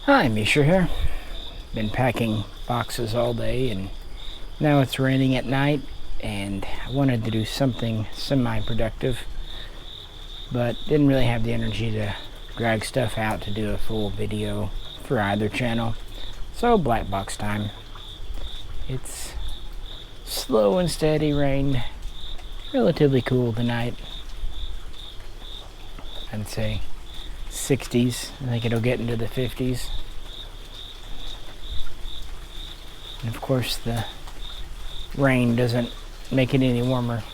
Hi, Misha here. Been packing boxes all day and now it's raining at night and I wanted to do something semi-productive but didn't really have the energy to drag stuff out to do a full video for either channel. So Blackbox time. It's slow and steady rain, relatively cool tonight. I'd say 60s. I think it'll get into the 50s. And of course the rain doesn't make it any warmer.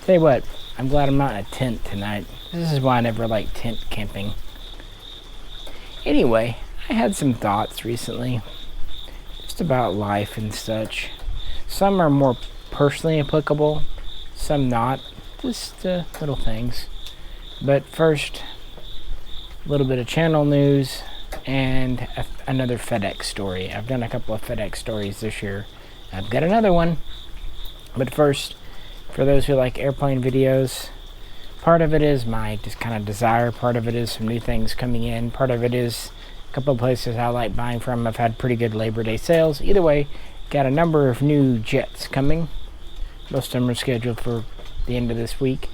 Tell you what, I'm glad I'm not in a tent tonight. This is why I never like tent camping. Anyway, I had some thoughts recently, just about life and such. Some are more personally applicable, some not, just little things. But first, a little bit of channel news and another FedEx story. I've done a couple of FedEx stories this year. I've got another one. But first, for those who like airplane videos, part of it is my just kind of desire, part of it is some new things coming in, part of it is a couple of places I like buying from. I've had pretty good Labor Day sales. Either way, got a number of new jets coming. Most of them are scheduled for the end of this week.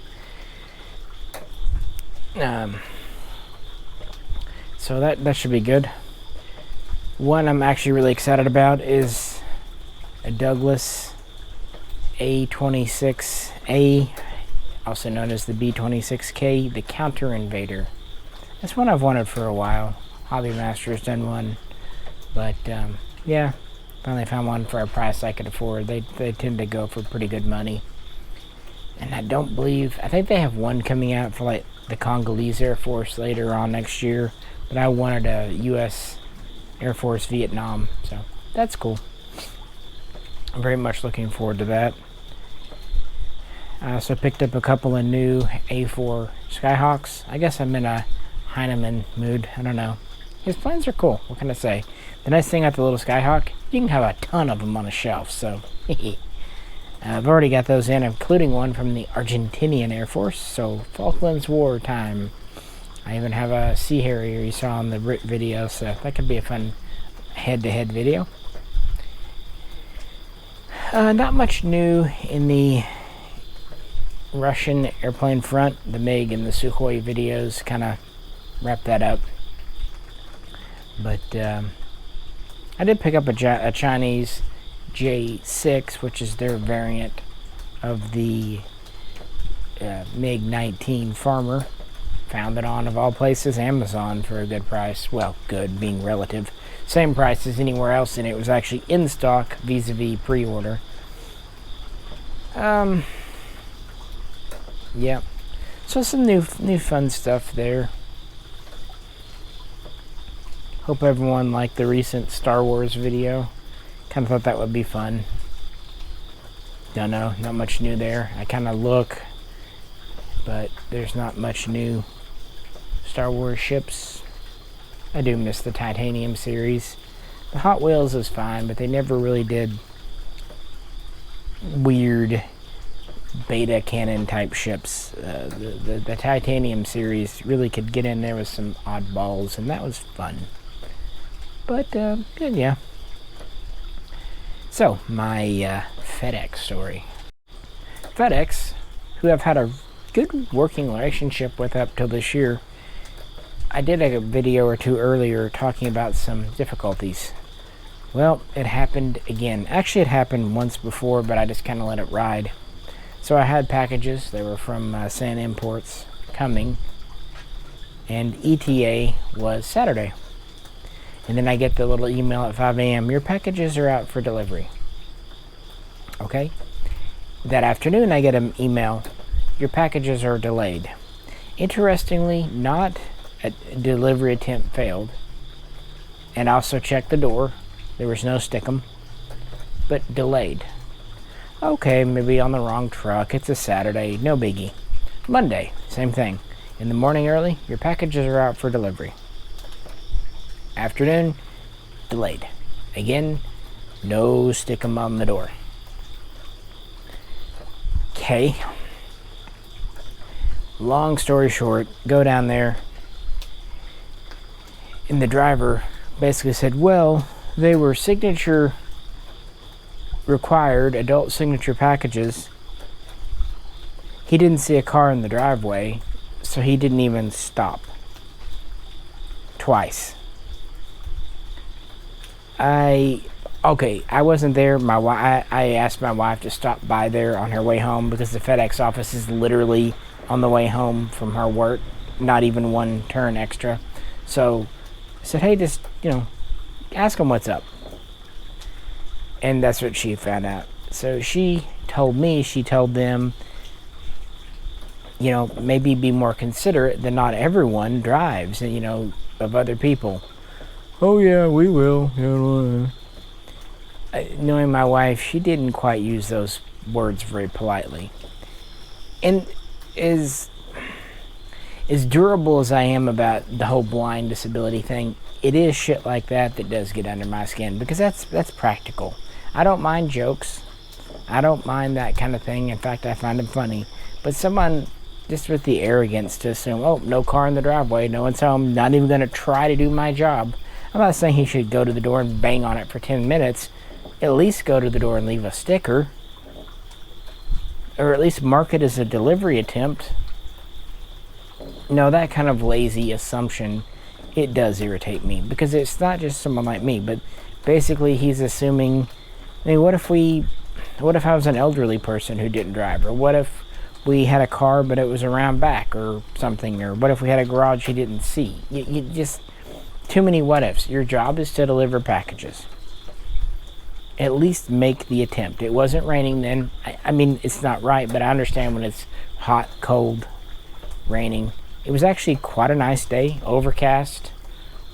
So that should be good. One I'm actually really excited about is a Douglas A26A, also known as the B26K, the Counter Invader. That's one I've wanted for a while. Hobby Master's done one, but yeah, finally found one for a price I could afford. They tend to go for pretty good money. And I think they have one coming out for like the Congolese Air Force later on next year, but I wanted a U.S. Air Force Vietnam, so that's cool. I'm very much looking forward to that. I also picked up a couple of new A4 Skyhawks. I guess I'm in a Heinemann mood. I don't know. His planes are cool. What can I say? The nice thing about the little Skyhawk, you can have a ton of them on a shelf, so I've already got those in, including one from the Argentinian Air Force, so Falklands War time. I even have a Sea Harrier you saw in the video, so that could be a fun head-to-head video. Not much new in the Russian airplane front. The MiG and the Sukhoi videos kind of wrap that up. But I did pick up a Chinese J6, which is their variant of the MiG-19 Farmer. Found it on, of all places, Amazon for a good price. Well, good being relative. Same price as anywhere else, and it was actually in stock vis-a-vis pre-order. Yeah. So some new fun stuff there. Hope everyone liked the recent Star Wars video. Kind of thought that would be fun. Don't know, not much new there. I kind of look, but there's not much new Star Wars ships. I do miss the Titanium series. The Hot Wheels is fine, but they never really did weird beta cannon type ships. The Titanium series really could get in there with some oddballs, and that was fun. But yeah. So my FedEx story. FedEx, who I've had a good working relationship with up till this year, I did a video or two earlier talking about some difficulties. Well, it happened again. Actually, it happened once before, but I just kind of let it ride. So I had packages. They were from San Imports coming, and ETA was Saturday. And then I get the little email at 5 a.m. Your packages are out for delivery. Okay. That afternoon, I get an email. Your packages are delayed. Interestingly, not a delivery attempt failed. And also checked the door. There was no stickum, but delayed. Okay, maybe on the wrong truck. It's a Saturday. No biggie. Monday, same thing. In the morning early, your packages are out for delivery. Afternoon, delayed. Again, no stickum on the door. Okay. Long story short, go down there, And the driver basically said, well, they were signature required, adult signature packages. He didn't see a car in the driveway, so he didn't even stop. Twice. I wasn't there. I asked my wife to stop by there on her way home because the FedEx office is literally on the way home from her work, not even one turn extra. So I said, hey, just, ask them what's up. And that's what she found out. So she told them, maybe be more considerate that not everyone drives, of other people. Oh yeah, we will. Knowing my wife, she didn't quite use those words very politely. And as durable as I am about the whole blind disability thing, it is shit like that does get under my skin, because that's practical. I don't mind jokes. I don't mind that kind of thing. In fact, I find them funny. But someone just with the arrogance to assume, oh, no car in the driveway, no one's home, not even going to try to do my job. I'm not saying he should go to the door and bang on it for 10 minutes. At least go to the door and leave a sticker. Or at least mark it as a delivery attempt. No, that kind of lazy assumption, it does irritate me. Because it's not just someone like me, but basically he's assuming, what if I was an elderly person who didn't drive? Or what if we had a car but it was around back or something? Or what if we had a garage he didn't see? You just, too many what ifs. Your job is to deliver packages. At least make the attempt. It wasn't raining then. I mean, it's not right, but I understand when it's hot, cold, raining. It was actually quite a nice day. Overcast,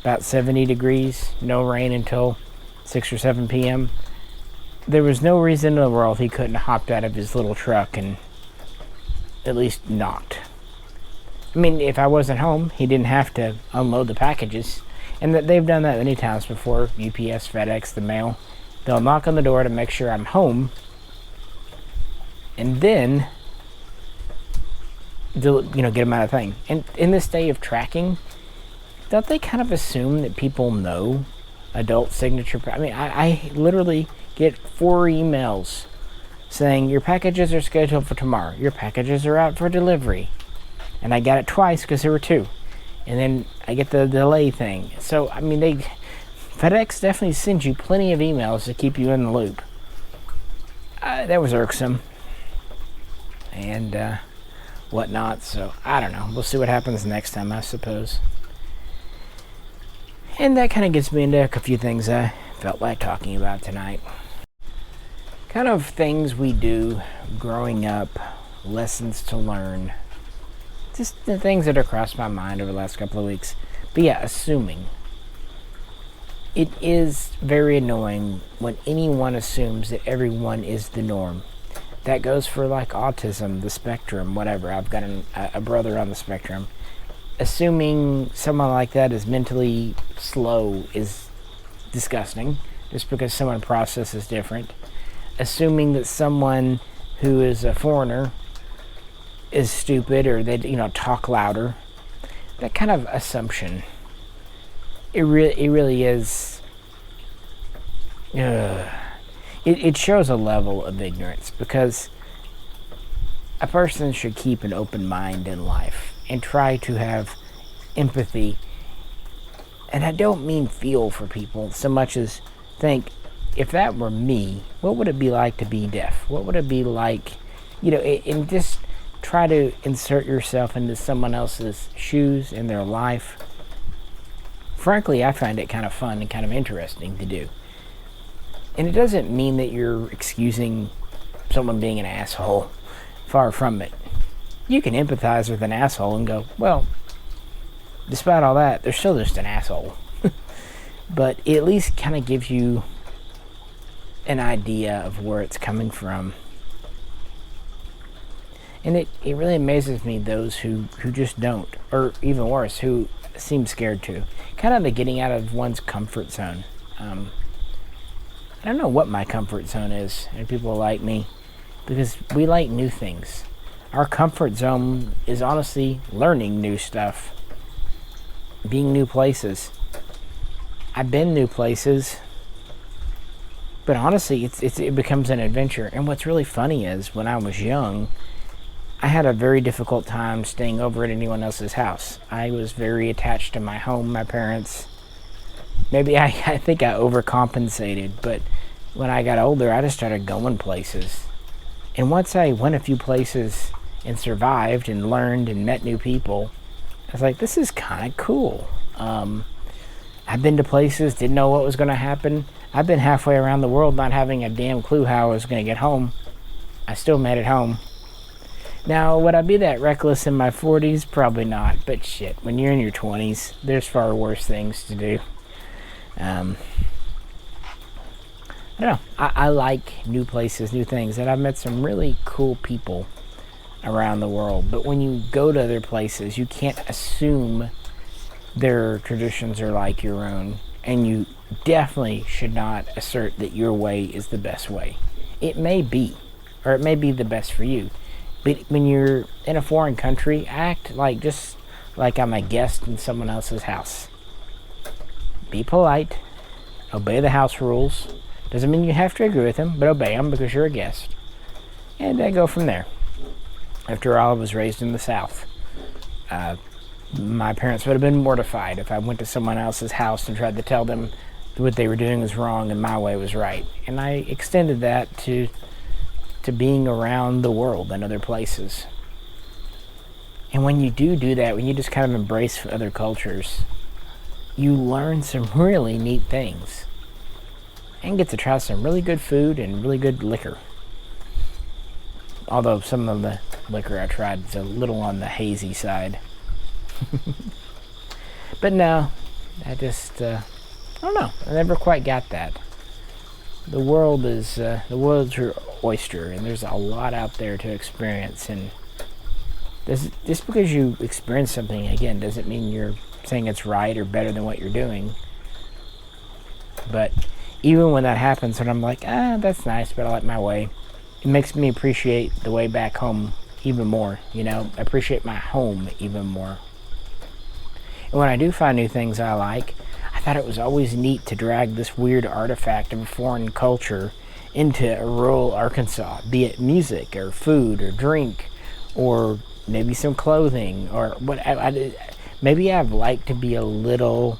about 70 degrees, no rain until 6 or 7 p.m. There was no reason in the world he couldn't have hopped out of his little truck and at least knocked. I mean, if I wasn't home, he didn't have to unload the packages. And that they've done that many times before. UPS, FedEx, the mail. They'll knock on the door to make sure I'm home. And then, get them out of thing. And in this day of tracking, don't they kind of assume that people know adult signature? I mean, I literally get 4 emails saying your packages are scheduled for tomorrow. Your packages are out for delivery. And I got it twice because there were 2. And then I get the delay thing. So, I mean, FedEx definitely sends you plenty of emails to keep you in the loop. That was irksome. And whatnot. So, I don't know. We'll see what happens next time, I suppose. And that kind of gets me into a few things I felt like talking about tonight. Kind of things we do growing up, lessons to learn. Just the things that have crossed my mind over the last couple of weeks. But yeah, assuming. It is very annoying when anyone assumes that everyone is the norm. That goes for like autism, the spectrum, whatever. I've got a brother on the spectrum. Assuming someone like that is mentally slow is disgusting, just because someone processes different. Assuming that someone who is a foreigner is stupid, or they talk louder. That kind of assumption. It really is. It shows a level of ignorance, because a person should keep an open mind in life and try to have empathy. And I don't mean feel for people so much as think, if that were me, what would it be like to be deaf? What would it be like, and just try to insert yourself into someone else's shoes in their life. Frankly, I find it kind of fun and kind of interesting to do. And it doesn't mean that you're excusing someone being an asshole. Far from it. You can empathize with an asshole and go, well, despite all that, they're still just an asshole. But it at least kind of gives you an idea of where it's coming from. And it really amazes me those who just don't, or even worse, who seem scared to. Kind of the getting out of one's comfort zone. I don't know what my comfort zone is, and people like me, because we like new things. Our comfort zone is honestly learning new stuff, being new places. I've been new places, but honestly, it becomes an adventure. And what's really funny is when I was young, I had a very difficult time staying over at anyone else's house. I was very attached to my home, my parents. Maybe I think I overcompensated, but when I got older, I just started going places. And once I went a few places and survived and learned and met new people, I was like, this is kind of cool. I've been to places, didn't know what was going to happen. I've been halfway around the world not having a damn clue how I was going to get home. I still made it home. Now, would I be that reckless in my 40s? Probably not. But shit, when you're in your 20s, there's far worse things to do. I don't know. I like new places, new things, and I've met some really cool people around the world. But when you go to other places, you can't assume their traditions are like your own, and you definitely should not assert that your way is the best way. It may be, or it may be the best for you, but when you're in a foreign country, act like just like I'm a guest in someone else's house. Be polite, obey the house rules. Doesn't mean you have to agree with them, but obey them because you're a guest, and then go from there. After all, I was raised in the South. My parents would have been mortified if I went to someone else's house and tried to tell them what they were doing was wrong and my way was right. And I extended that to being around the world and other places. And when you do that, when you just kind of embrace other cultures, you learn some really neat things and get to try some really good food and really good liquor. Although some of the liquor I tried is a little on the hazy side. But no, I just, I don't know. I never quite got that. The world's your oyster, and there's a lot out there to experience. And just because you experience something, again, doesn't mean you're saying it's right or better than what you're doing. But even when that happens, and I'm like, that's nice, but I like my way, it makes me appreciate the way back home even more. Appreciate my home even more. And when I do find new things I like, I thought it was always neat to drag this weird artifact of a foreign culture into rural Arkansas, be it music or food or drink or maybe some clothing or what. Maybe I'd like to be a little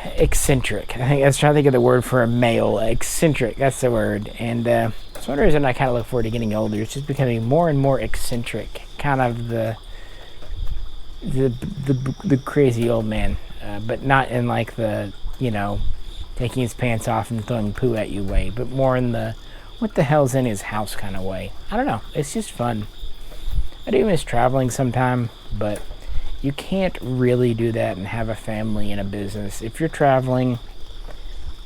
eccentric. I was trying to think of the word for a male. Eccentric, that's the word. And it's one reason I kind of look forward to getting older. It's just becoming more and more eccentric. Kind of the crazy old man. But not in like the, taking his pants off and throwing poo at you way. But more in the, what the hell's in his house kind of way. I don't know. It's just fun. I do miss traveling sometime, but you can't really do that and have a family and a business. If you're traveling,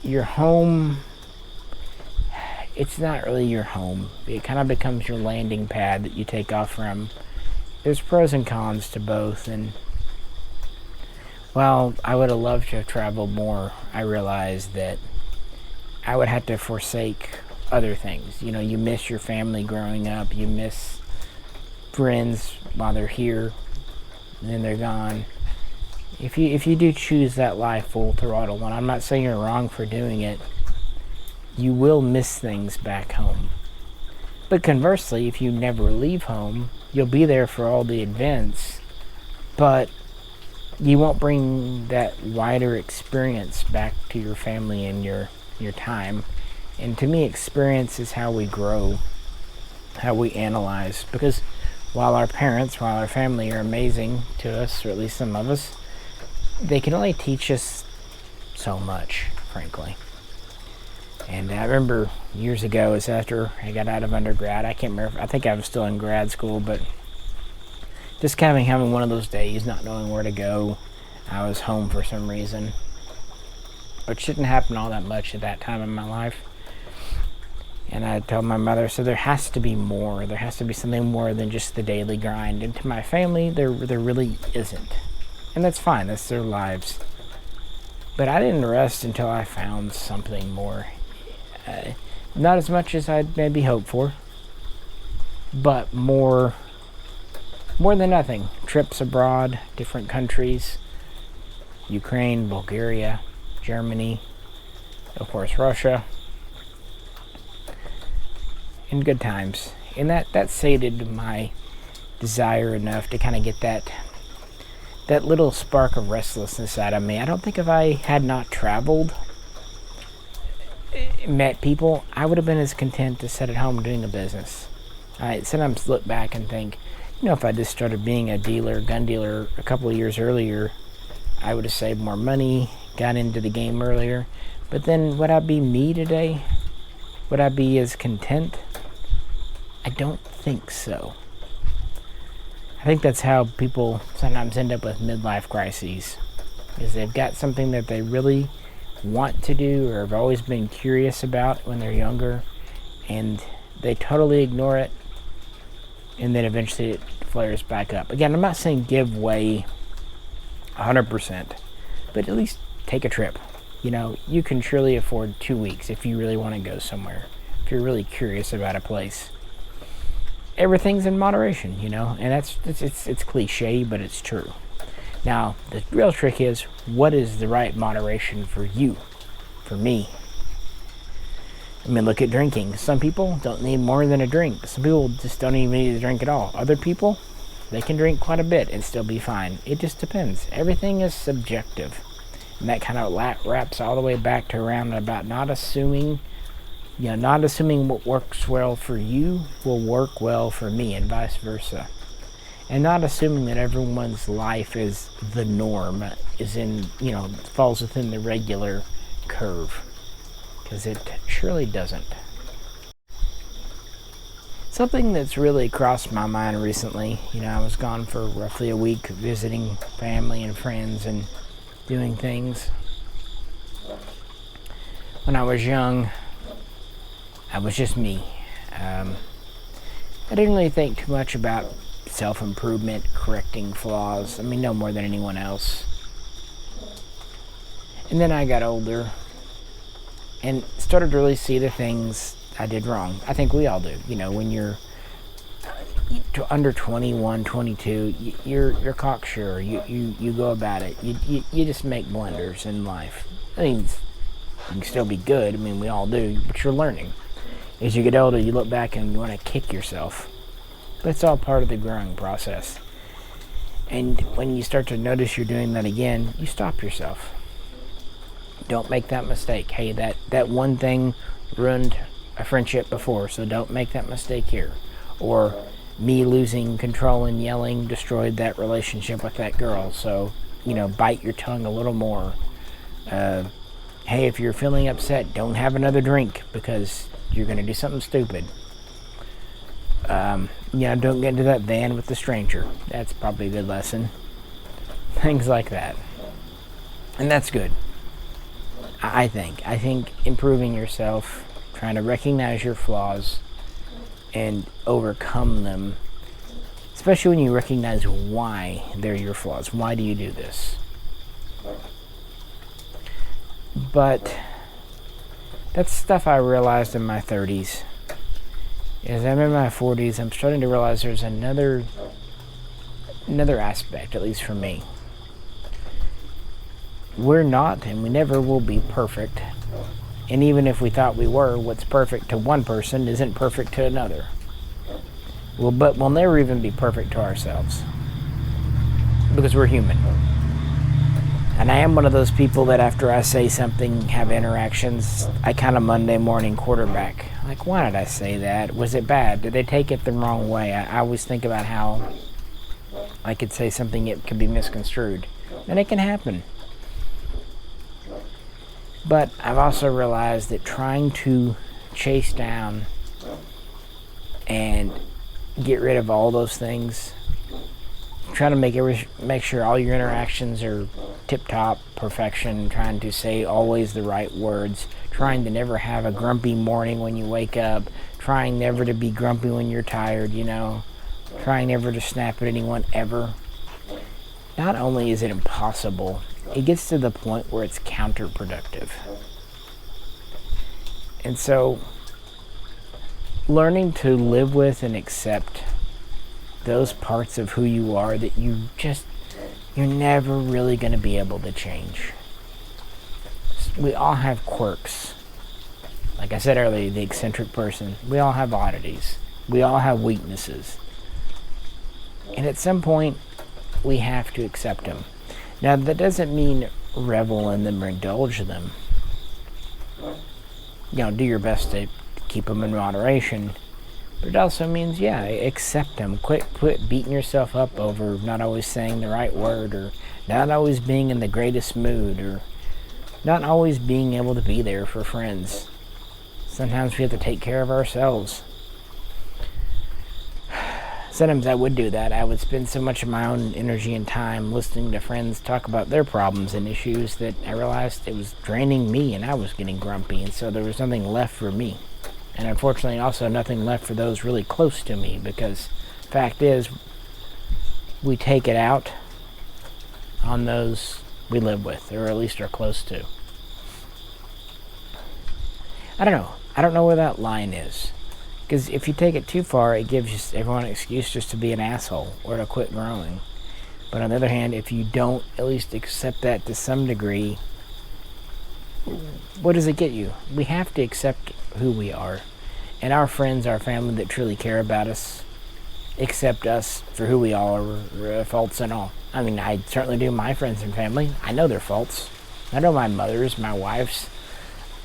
your home, it's not really your home. It kind of becomes your landing pad that you take off from. There's pros and cons to both, and while I would have loved to have traveled more, I realized that I would have to forsake other things. You miss your family growing up, you miss friends while they're here, and then they're gone. If you do choose that life full throttle, and I'm not saying you're wrong for doing it, you will miss things back home. But conversely, if you never leave home, you'll be there for all the events, but you won't bring that wider experience back to your family and your time. And to me, experience is how we grow, how we analyze. Because while our family are amazing to us, or at least some of us, they can only teach us so much, frankly. And I remember years ago, it was after I got out of undergrad. I can't remember. I think I was still in grad school, but just kind of having one of those days, not knowing where to go. I was home for some reason, which shouldn't happen all that much at that time in my life. And I told my mother, so there has to be more. There has to be something more than just the daily grind. And to my family, there really isn't. And that's fine. That's their lives. But I didn't rest until I found something more. Not as much as I'd maybe hoped for, but more than nothing. Trips abroad, different countries, Ukraine, Bulgaria, Germany, of course Russia, in good times. And that sated my desire enough to kind of get that little spark of restlessness out of me. I don't think if I had not traveled, met people, I would have been as content to sit at home doing a business. I sometimes look back and think, if I just started being a gun dealer a couple of years earlier, I would have saved more money, got into the game earlier. But then, would I be me today? Would I be as content? I don't think so. I think that's how people sometimes end up with midlife crises, is they've got something that they really want to do or have always been curious about when they're younger, and they totally ignore it, and then eventually it flares back up. Again, I'm not saying give way 100%, but at least take a trip. You can surely afford 2 weeks if you really want to go somewhere, if you're really curious about a place. Everything's in moderation, and it's cliche, but it's true. Now, the real trick is, what is the right moderation for you, for me? Look at drinking. Some people don't need more than a drink. Some people just don't even need to drink at all. Other people, they can drink quite a bit and still be fine. It just depends. Everything is subjective. And that kind of wraps all the way back to around about not assuming what works well for you will work well for me, and vice versa. And not assuming that everyone's life is the norm, falls within the regular curve, because it surely doesn't. Something that's really crossed my mind recently, I was gone for roughly a week visiting family and friends and doing things. When I was young, I was just me. I didn't really think too much about self-improvement, correcting flaws. No more than anyone else. And then I got older and started to really see the things I did wrong. I think we all do. When you're under 21, 22, you're cocksure. You go about it. You just make blunders in life. You can still be good. We all do, but you're learning. As you get older, you look back and you want to kick yourself. But it's all part of the growing process. And when you start to notice you're doing that again, you stop yourself. Don't make that mistake. Hey, that one thing ruined a friendship before, so don't make that mistake here. Or me losing control and yelling destroyed that relationship with that girl, so, bite your tongue a little more. Hey, if you're feeling upset, don't have another drink because you're going to do something stupid. Don't get into that van with the stranger. That's probably a good lesson. Things like that. And that's good. I think improving yourself, trying to recognize your flaws and overcome them, especially when you recognize why they're your flaws. Why do you do this? But that's stuff I realized in my 30s. As I'm in my 40s, I'm starting to realize there's another aspect, at least for me. We're not, and we never will be perfect. And even if we thought we were, what's perfect to one person isn't perfect to another. But we'll never even be perfect to ourselves, because we're human. And I am one of those people that after I say something, have interactions, I kind of Monday morning quarterback. Like, why did I say that? Was it bad? Did they take it the wrong way? I always think about how I could say something it could be misconstrued. And it can happen. But I've also realized that trying to chase down and get rid of all those things, trying to make sure all your interactions are tip-top perfection, trying to say always the right words, trying to never have a grumpy morning when you wake up, trying never to be grumpy when you're tired, trying never to snap at anyone ever. Not only is it impossible, it gets to the point where it's counterproductive. And so, learning to live with and accept those parts of who you are that you just you're never really going to be able to change. We all have quirks. Like I said earlier, the eccentric person. We all have oddities. We all have weaknesses. And at some point, we have to accept them. Now, that doesn't mean revel in them or indulge in them. Do your best to keep them in moderation. But it also means, accept them. Quit beating yourself up over not always saying the right word, or not always being in the greatest mood, or not always being able to be there for friends. Sometimes we have to take care of ourselves. Sometimes I would do that. I would spend so much of my own energy and time listening to friends talk about their problems and issues that I realized it was draining me, and I was getting grumpy, and so there was nothing left for me. And unfortunately also nothing left for those really close to me, because fact is, we take it out on those we live with, or at least are close to. I don't know where that line is. Because if you take it too far, it gives everyone an excuse just to be an asshole or to quit growing. But on the other hand, if you don't at least accept that to some degree, what does it get you? We have to accept who we are. And our friends, our family that truly care about us, accept us for who we are, faults and all. I mean, I certainly do my friends and family. I know their faults. I know my mother's, my wife's.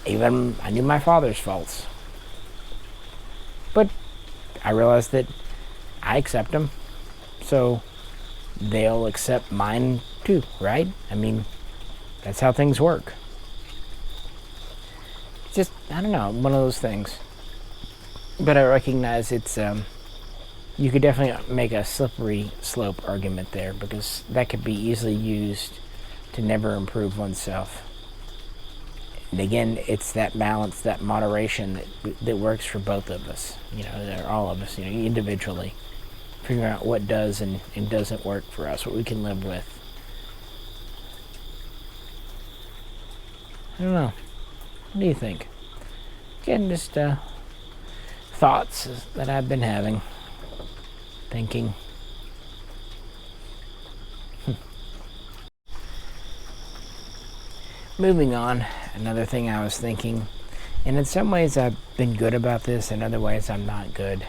Even I knew my father's faults. But I realized that I accept them. So they'll accept mine too, right? I mean, that's how things work. It's just, I don't know, one of those things. But I recognize it's, you could definitely make a slippery slope argument there, because that could be easily used to never improve oneself. And again, it's that balance, that moderation that works for both of us, or all of us, individually. Figuring out what does and doesn't work for us, what we can live with. I don't know. What do you think? Again, just thoughts that I've been having, thinking. Moving on, another thing I was thinking, and in some ways I've been good about this, in other ways I'm not good.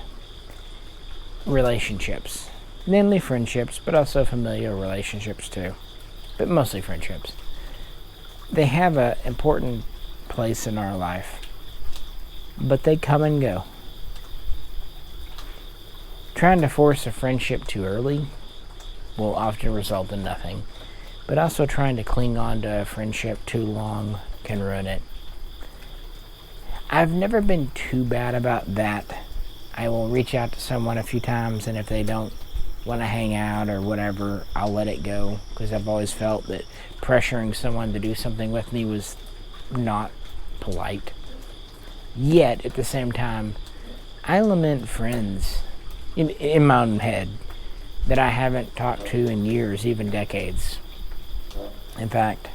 Relationships. Mainly friendships, but also familial relationships too. But mostly friendships. They have an important place in our life, but they come and go. Trying to force a friendship too early will often result in nothing. But also trying to cling on to a friendship too long can ruin it. I've never been too bad about that. I will reach out to someone a few times, and if they don't want to hang out or whatever, I'll let it go. Because I've always felt that pressuring someone to do something with me was not polite. Yet, at the same time, I lament friends in my own head that I haven't talked to in years, even decades. In fact,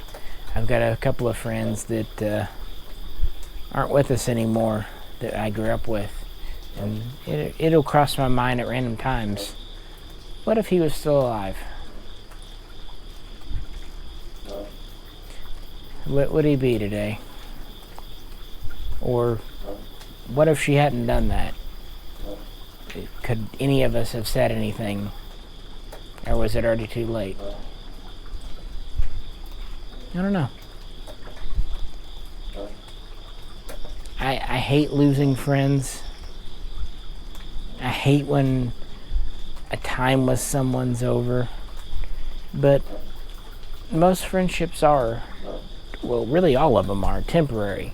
I've got a couple of friends that aren't with us anymore that I grew up with. And it'll cross my mind at random times. What if he was still alive? What would he be today? Or what if she hadn't done that? Could any of us have said anything? Or was it already too late? I don't know. I hate losing friends. I hate when a time with someone's over. But most friendships are, well, really all of them are, temporary.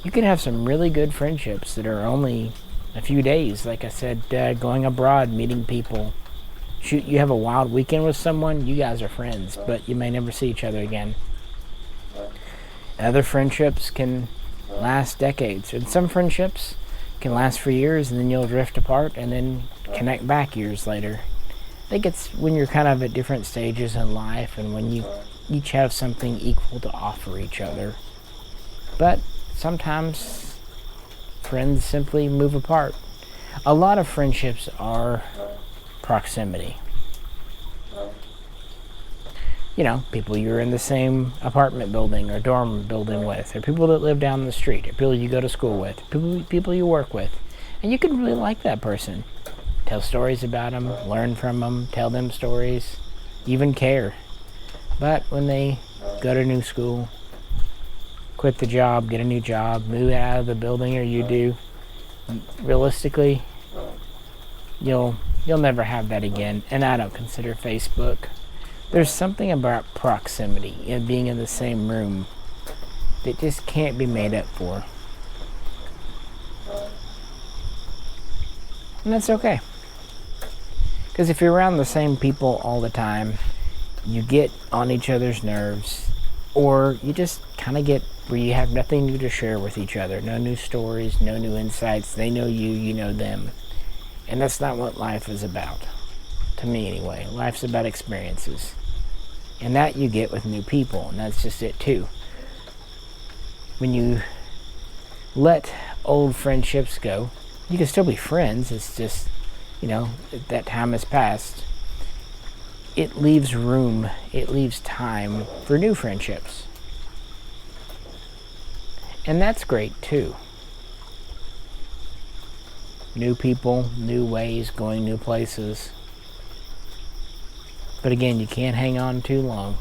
You can have some really good friendships that are only a few days. Like I said, going abroad, meeting people. Shoot, you have a wild weekend with someone, you guys are friends, but you may never see each other again. Other friendships can last decades, and some friendships can last for years, and then you'll drift apart and then connect back years later. I think it's when you're kind of at different stages in life, and when you each have something equal to offer each other. But sometimes friends simply move apart. A lot of friendships are proximity. people you're in the same apartment building or dorm building with, or people that live down the street, or people you go to school with, people you work with. And you can really like that person. Tell stories about them, learn from them, tell them stories, even care. But when they go to new school, quit the job, get a new job, move out of the building, or you do, realistically, you'll never have that again. And I don't consider Facebook. There's something about proximity and being in the same room that just can't be made up for. And that's okay. Because if you're around the same people all the time, you get on each other's nerves, or you just kind of get where you have nothing new to share with each other. No new stories, no new insights. They know you, you know them. And that's not what life is about. To me anyway. Life's about experiences. And that you get with new people, and that's just it too. When you let old friendships go, you can still be friends. It's just, that time has passed. It leaves room, it leaves time for new friendships. And that's great too. New people, new ways, going new places. But again, you can't hang on too long.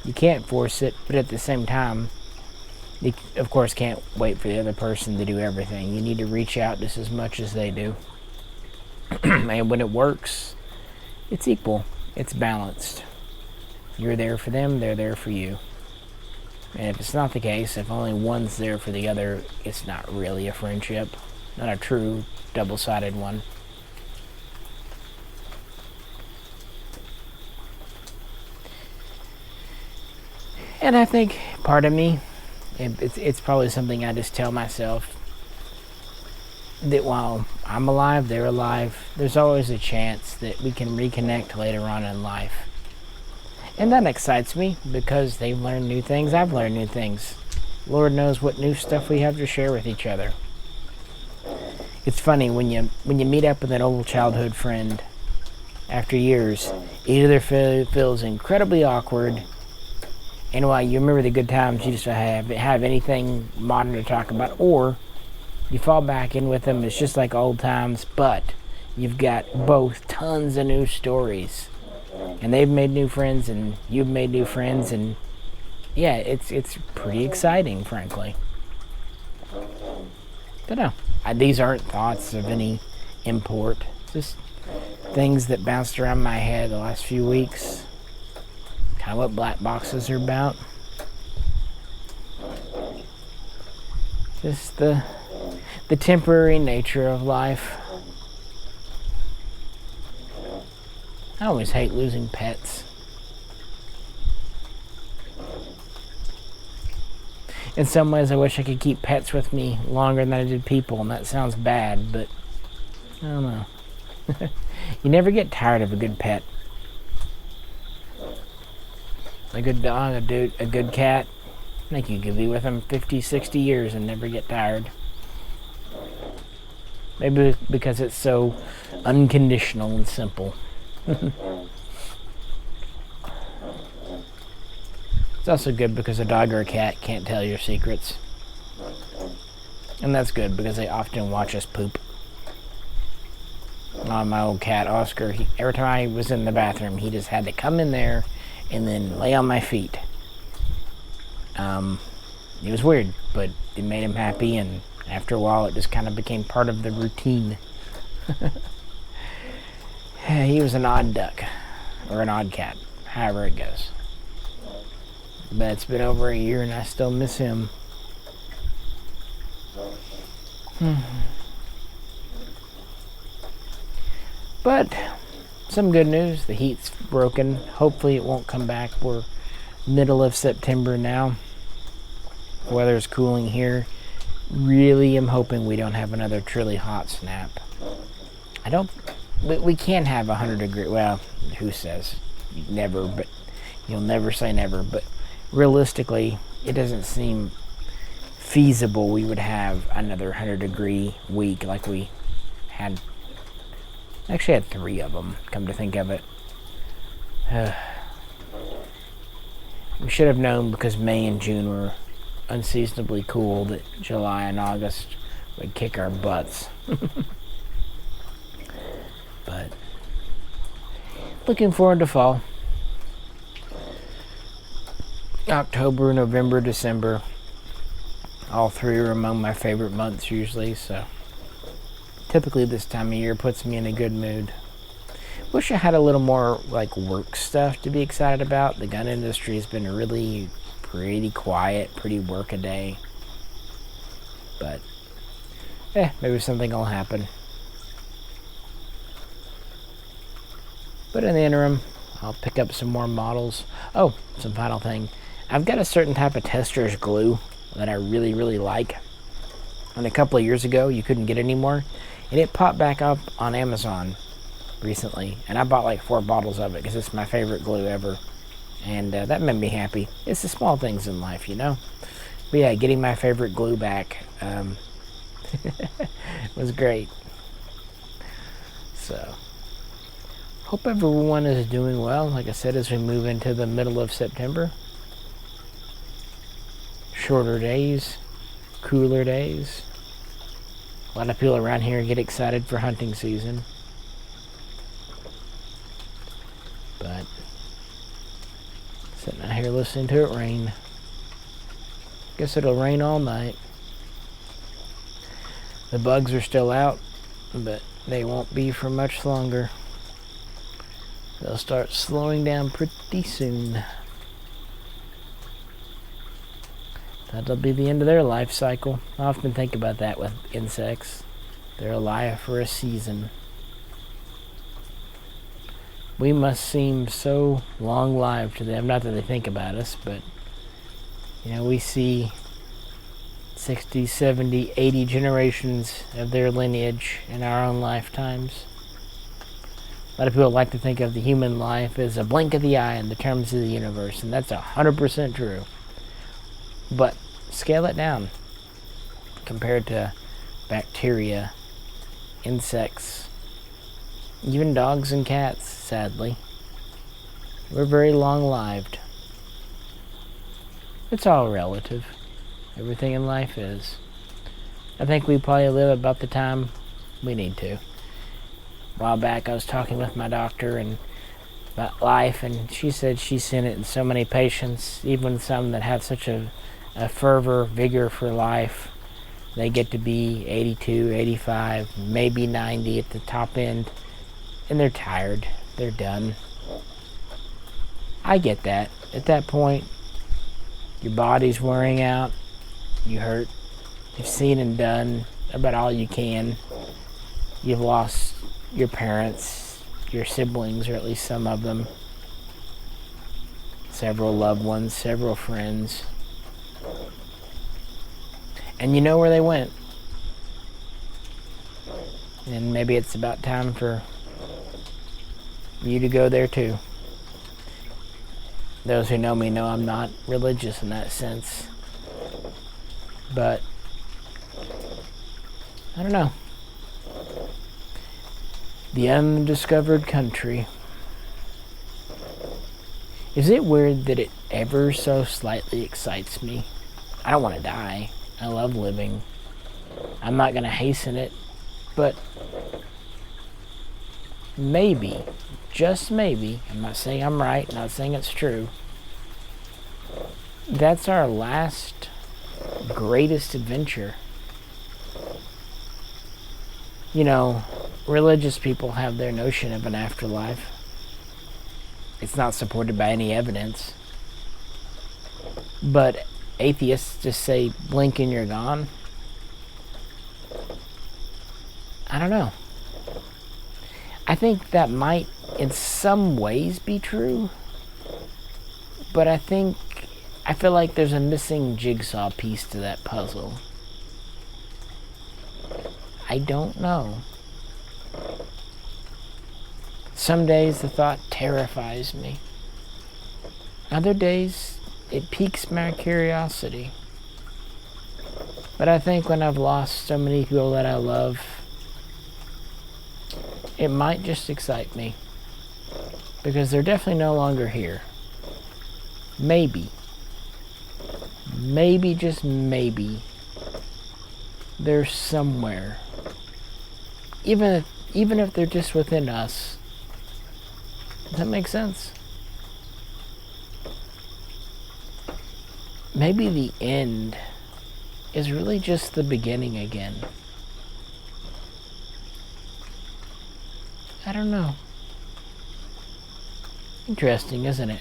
You can't force it, but at the same time, you, of course, can't wait for the other person to do everything. You need to reach out just as much as they do. And when it works, it's equal. It's balanced. You're there for them, they're there for you. And if it's not the case, if only one's there for the other, it's not really a friendship. Not a true double-sided one. And I think part of me, it's probably something I just tell myself, that while I'm alive, they're alive, there's always a chance that we can reconnect later on in life. And that excites me because they've learned new things, I've learned new things. Lord knows what new stuff we have to share with each other. It's funny when you meet up with an old childhood friend after years, either feels incredibly awkward, and while you remember the good times, you just have anything modern to talk about, or you fall back in with them, it's just like old times, but you've got both tons of new stories. And they've made new friends, and you've made new friends, and yeah, it's pretty exciting, frankly. But no, these aren't thoughts of any import, just things that bounced around my head the last few weeks. Kind of what Blackboxes are about. Just the temporary nature of life. I always hate losing pets. In some ways, I wish I could keep pets with me longer than I did people, and that sounds bad, but I don't know. You never get tired of a good pet. A good dog, a good cat. I think you could be with them 50, 60 years and never get tired. Maybe because it's so unconditional and simple. It's also good because a dog or a cat can't tell your secrets. And that's good because they often watch us poop. My old cat, Oscar, every time I was in the bathroom, he just had to come in there and then lay on my feet. It was weird, but it made him happy, and after a while it just kind of became part of the routine. He was an odd duck, or an odd cat, however it goes. But it's been over a year and I still miss him. But some good news, the heat's broken. Hopefully it won't come back. We're middle of September now. Weather's cooling here. Really am hoping we don't have another truly hot snap. We can have 100 degree, well, who says? Never, but you'll never say never, but realistically, it doesn't seem feasible we would have another 100 degree week like we had. Actually had 3 of them, come to think of it. We should have known, because May and June were unseasonably cool, that July and August would kick our butts. But looking forward to fall. October, November, December, all three are among my favorite months usually, so typically this time of year puts me in a good mood. Wish I had a little more like work stuff to be excited about. The gun industry has been really pretty quiet, pretty workaday. But maybe something will happen. But in the interim, I'll pick up some more models. Oh, some final thing. I've got a certain type of tester's glue that I really, really like. And a couple of years ago, you couldn't get it anymore. And it popped back up on Amazon recently. And I bought like 4 bottles of it because it's my favorite glue ever. And that made me happy. It's the small things in life, you know? But yeah, getting my favorite glue back was great. So, hope everyone is doing well. Like I said, as we move into the middle of September. Shorter days, cooler days. A lot of people around here get excited for hunting season. But sitting out here listening to it rain. Guess it'll rain all night. The bugs are still out, but they won't be for much longer. They'll start slowing down pretty soon. That'll be the end of their life cycle. I often think about that with insects. They're alive for a season. We must seem so long-lived to them. Not that they think about us, but you know, we see 60, 70, 80 generations of their lineage in our own lifetimes. A lot of people like to think of the human life as a blink of the eye in the terms of the universe, and that's 100% true. But scale it down compared to bacteria, insects, even dogs and cats, sadly. We're very long-lived. It's all relative. Everything in life is. I think we probably live about the time we need to. A while back I was talking with my doctor and about life, and she said she's seen it in so many patients, even some that have such a fervor, vigor for life. They get to be 82, 85, maybe 90 at the top end, and they're tired. They're done. I get that. At that point, your body's wearing out. You hurt. You've seen and done about all you can. You've lost your parents, your siblings, or at least some of them. Several loved ones, several friends. And you know where they went. And maybe it's about time for you to go there too. Those who know me know I'm not religious in that sense. But I don't know. The Undiscovered Country. Is it weird that it ever so slightly excites me? I don't want to die. I love living. I'm not going to hasten it, but maybe, just maybe, I'm not saying I'm right, not saying it's true, that's our last greatest adventure. You know, religious people have their notion of an afterlife. It's not supported by any evidence. But atheists just say, blink and you're gone. I don't know. I think that might in some ways be true. But I feel like there's a missing jigsaw piece to that puzzle. I don't know. Some days the thought terrifies me. Other days it piques my curiosity. But I think when I've lost so many people that I love, it might just excite me. Because they're definitely no longer here. Maybe, just maybe, they're somewhere. Even if they're just within us. Does that make sense? Maybe the end is really just the beginning again. I don't know. Interesting, isn't it?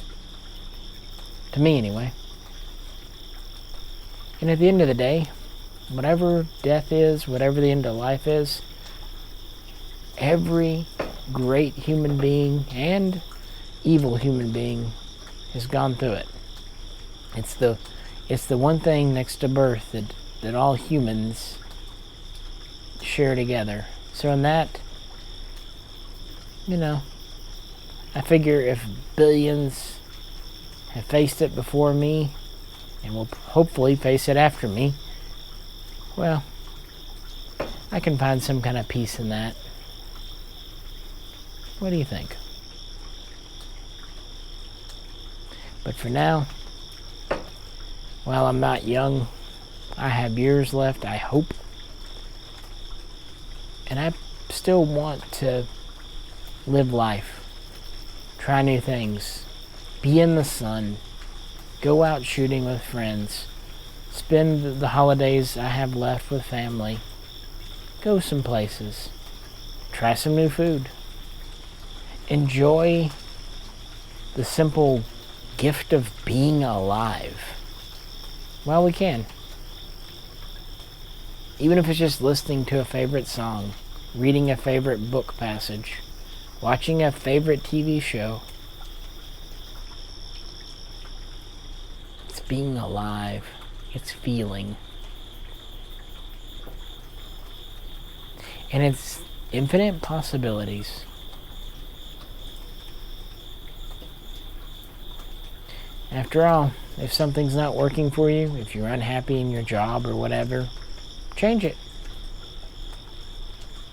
To me, anyway. And at the end of the day, whatever death is, whatever the end of life is, every great human being and evil human being has gone through it. It's the one thing next to birth that all humans share together. So in that, I figure if billions have faced it before me and will hopefully face it after me, well, I can find some kind of peace in that. What do you think? But for now, while I'm not young, I have years left, I hope. And I still want to live life, try new things, be in the sun, go out shooting with friends, spend the holidays I have left with family, go some places, try some new food, enjoy the simple gift of being alive while we can. Even if it's just listening to a favorite song, reading a favorite book passage, watching a favorite TV show. It's being alive. It's feeling. And it's infinite possibilities. After all, if something's not working for you, if you're unhappy in your job or whatever, change it.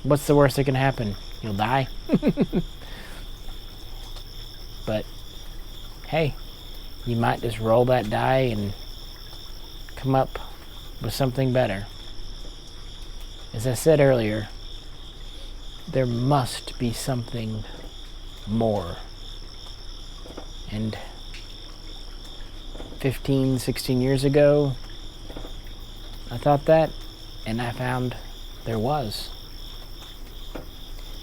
What's the worst that can happen? You'll die. But hey, you might just roll that die and come up with something better. As I said earlier, there must be something more. And 15, 16 years ago, I thought that, and I found there was.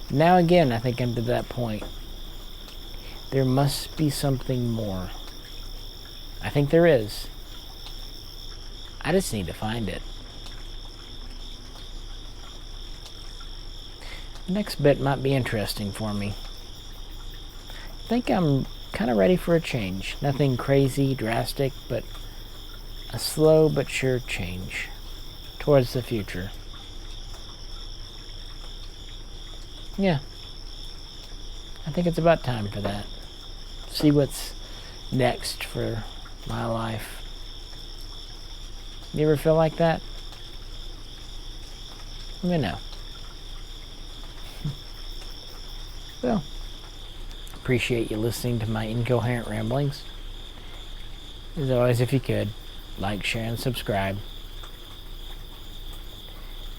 Now again, I think I'm to that point. There must be something more. I think there is. I just need to find it. The next bit might be interesting for me. I think I'm kind of ready for a change. Nothing crazy, drastic, but a slow but sure change towards the future. Yeah. I think it's about time for that. See what's next for my life. You ever feel like that? Let me know. Well, appreciate you listening to my incoherent ramblings. As always, if you could, like, share, and subscribe.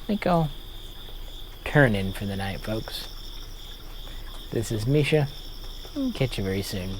I think I'll turn in for the night, folks. This is Misha. Catch you very soon.